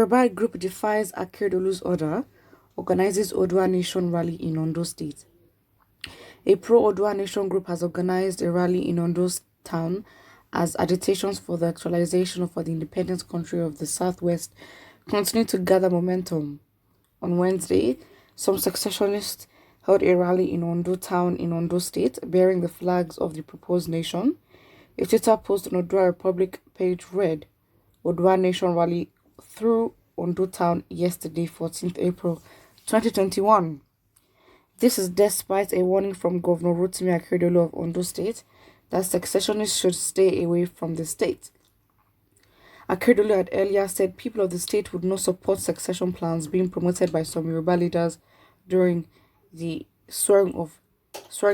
Yoruba group defies Akeredolu's order, organizes Oduduwa Nation rally in Ondo State. A pro-Oduduwa Nation group has organized a rally in Ondo town as agitations for the actualization of the independent country of the Southwest continue to gather momentum. On Wednesday, some secessionists held a rally in Ondo town in Ondo State bearing the flags of the proposed nation. A Twitter post on Oduduwa Republic page read, Oduduwa Nation rally through Ondo town yesterday, 14th April 2021. This is despite a warning from Governor Rotimi Akeredolu of Ondo State that secessionists should stay away from the state. Akeredolu had earlier said people of the state would not support succession plans being promoted by some Yoruba leaders during the swearing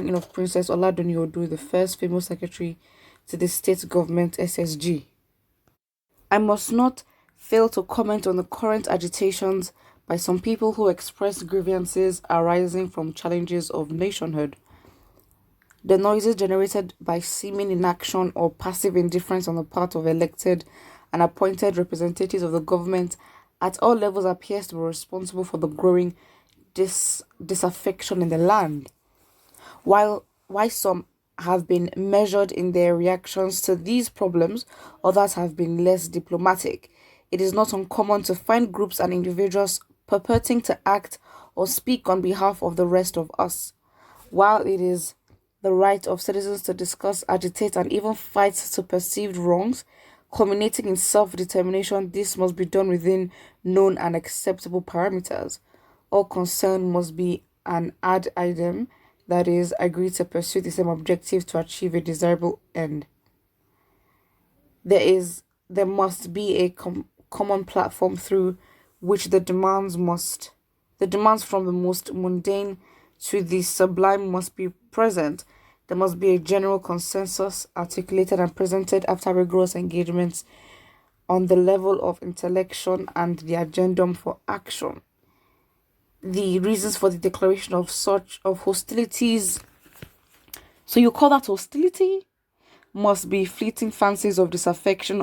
in of Princess Oladuni Odo, the first female secretary to the state government SSG. I must not fail to comment on the current agitations by some people who express grievances arising from challenges of nationhood. The noises generated by seeming inaction or passive indifference on the part of elected and appointed representatives of the government at all levels appears to be responsible for the growing disaffection in the land. While some have been measured in their reactions to these problems, others have been less diplomatic. It is not uncommon to find groups and individuals purporting to act or speak on behalf of the rest of us. While it is the right of citizens to discuss, agitate, and even fight to perceived wrongs, culminating in self-determination, this must be done within known and acceptable parameters. All concerned must be an ad idem, that is, agree to pursue the same objective to achieve a desirable end. There must be a common platform through which the demands from the most mundane to the sublime must be present. There must be a general consensus articulated and presented after rigorous engagements on the level of intellection and the agendum for action. The reasons for the declaration of hostilities, so you call that hostility, must be fleeting fancies of disaffection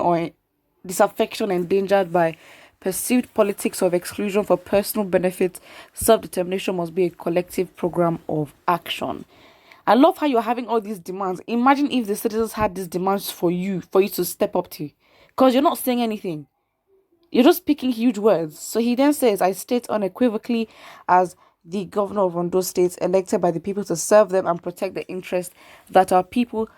endangered by perceived politics of exclusion for personal benefit. Self-determination must be a collective program of action. I love how you're having all these demands. Imagine if the citizens had these demands for you to step up to, because you're not saying anything. You're just speaking huge words. So he then says, I state unequivocally as the governor of Ondo State, elected by the people to serve them and protect the interests that our people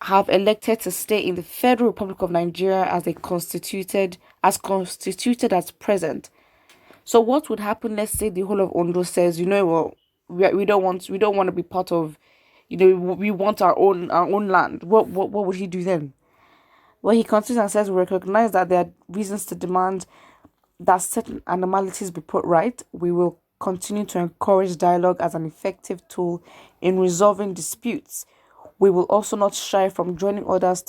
have elected to stay in the Federal Republic of Nigeria as constituted as present. So what would happen? Let's say the whole of Ondo says, we don't want to be part of, we want our own land. What would he do then? Well, he continues and says, we recognize that there are reasons to demand that certain anomalies be put right. We will continue to encourage dialogue as an effective tool in resolving disputes. We will also not shy from joining others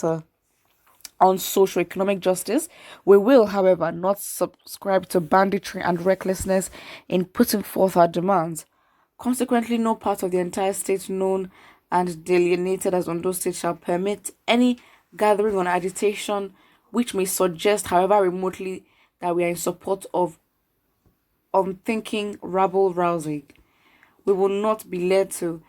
on socio-economic justice. We will, however, not subscribe to banditry and recklessness in putting forth our demands. Consequently, no part of the entire state known and delineated as Ondo State shall permit any gathering on agitation which may suggest, however remotely, that we are in support of unthinking rabble-rousing. We will not be led to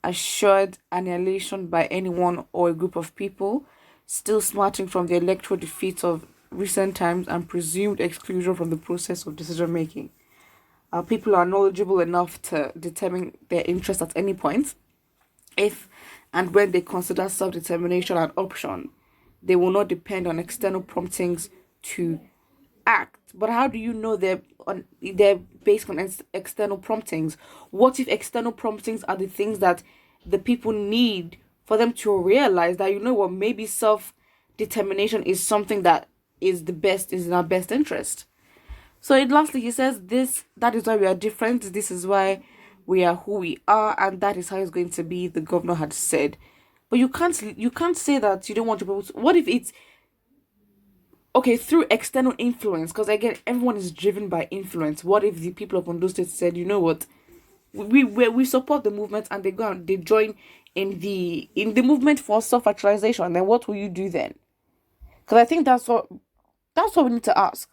assured annihilation by anyone or a group of people still smarting from the electoral defeat of recent times and presumed exclusion from the process of decision-making. Our people are knowledgeable enough to determine their interests at any point. If and when they consider self-determination an option, they will not depend on external promptings to act. But how do you know they're based on external promptings? What if external promptings are the things that the people need for them to realize that, maybe self-determination is something that is in our best interest? So lastly, he says that is why we are different. This is why we are who we are, and that is how it's going to be, the governor had said. But you can't say that you don't want to propose. What if it's through external influence? Because again, everyone is driven by influence. What if the people of Ondo State said, you know what, we support the movement, and they join in the movement for self-actualization? Then what will you do then? Because I think that's what we need to ask.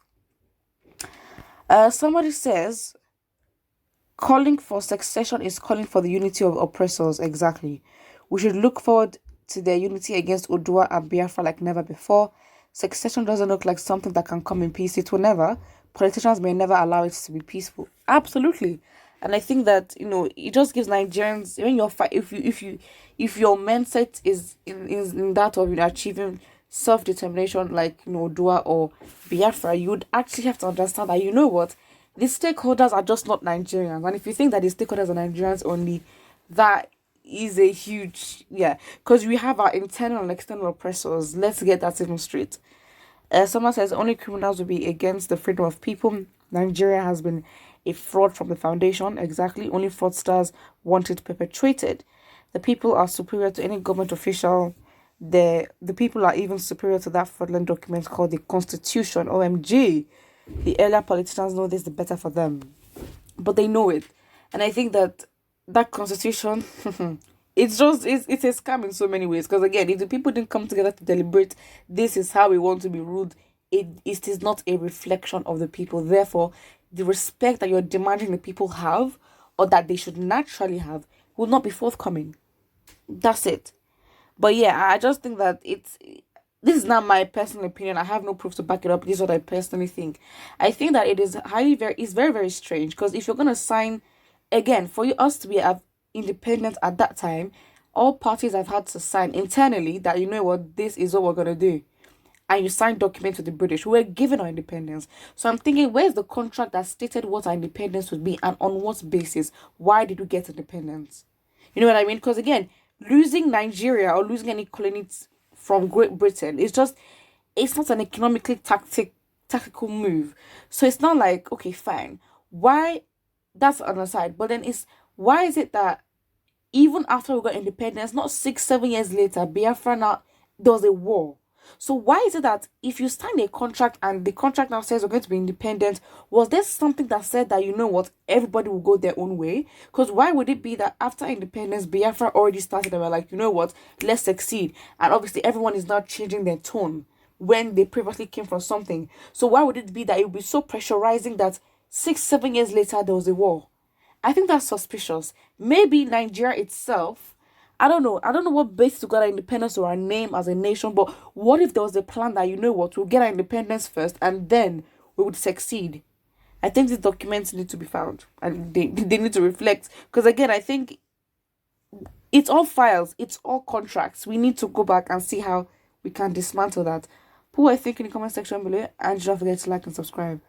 Somebody says calling for succession is calling for the unity of oppressors. Exactly. We should look forward to their unity against Oduduwa and Biafra like never before. Succession doesn't look like something that can come in peace. It will never. Politicians may never allow it to be peaceful. Absolutely. And I think that, it just gives Nigerians, when you're if your mindset is in that of, achieving self-determination, like, Dua or Biafra, you would actually have to understand that, what, the stakeholders are just not Nigerians. And if you think that the stakeholders are Nigerians only, that is a huge, yeah, because we have our internal and external oppressors. Let's get that even straight. Someone says only criminals will be against the freedom of people. Nigeria has been a fraud from the foundation. Exactly. Only fraudsters want it perpetuated. The people are superior to any government official. The people are even superior to that fraudulent document called the Constitution. OMG. The earlier politicians know this, the better for them. But they know it. And I think that constitution, it's a scam in so many ways. Because again, if the people didn't come together to deliberate, this is how we want to be ruled, it is not a reflection of the people. Therefore, the respect that you're demanding the people have, or that they should naturally have, will not be forthcoming. That's it. But yeah, I just think that this is not my personal opinion. I have no proof to back it up. This is what I personally think. I think that it's very, very strange, because if you're gonna sign, again, for us to be independent at that time, all parties have had to sign internally that, what, this is what we're gonna do. And you signed documents with the British. We were given our independence. So I'm thinking, where's the contract that stated what our independence would be, and on what basis? Why did we get independence? You know what I mean? Because again, losing Nigeria or losing any colonies from Great Britain it's not an economically tactical move. So it's not like, okay, fine. Why? That's on the side. But then why is it that even after we got independence, not 6-7 years later, Biafra, now there was a war? So why is it that if you sign a contract and the contract now says we're going to be independent, was there something that said that, what, everybody will go their own way? Because why would it be that after independence, Biafra already started and we're like, what, let's succeed? And obviously everyone is now changing their tone when they previously came from something. So why would it be that it would be so pressurizing that 6-7 years later there was a war? I think that's suspicious. Maybe Nigeria itself, I don't know. I don't know what basis to get our independence or our name as a nation, but what if there was a plan that, what, we'll get our independence first and then we would succeed? I think these documents need to be found and they need to reflect. Because again, I think it's all files, it's all contracts. We need to go back and see how we can dismantle that. Put what I think in the comment section below, and don't forget to like and subscribe.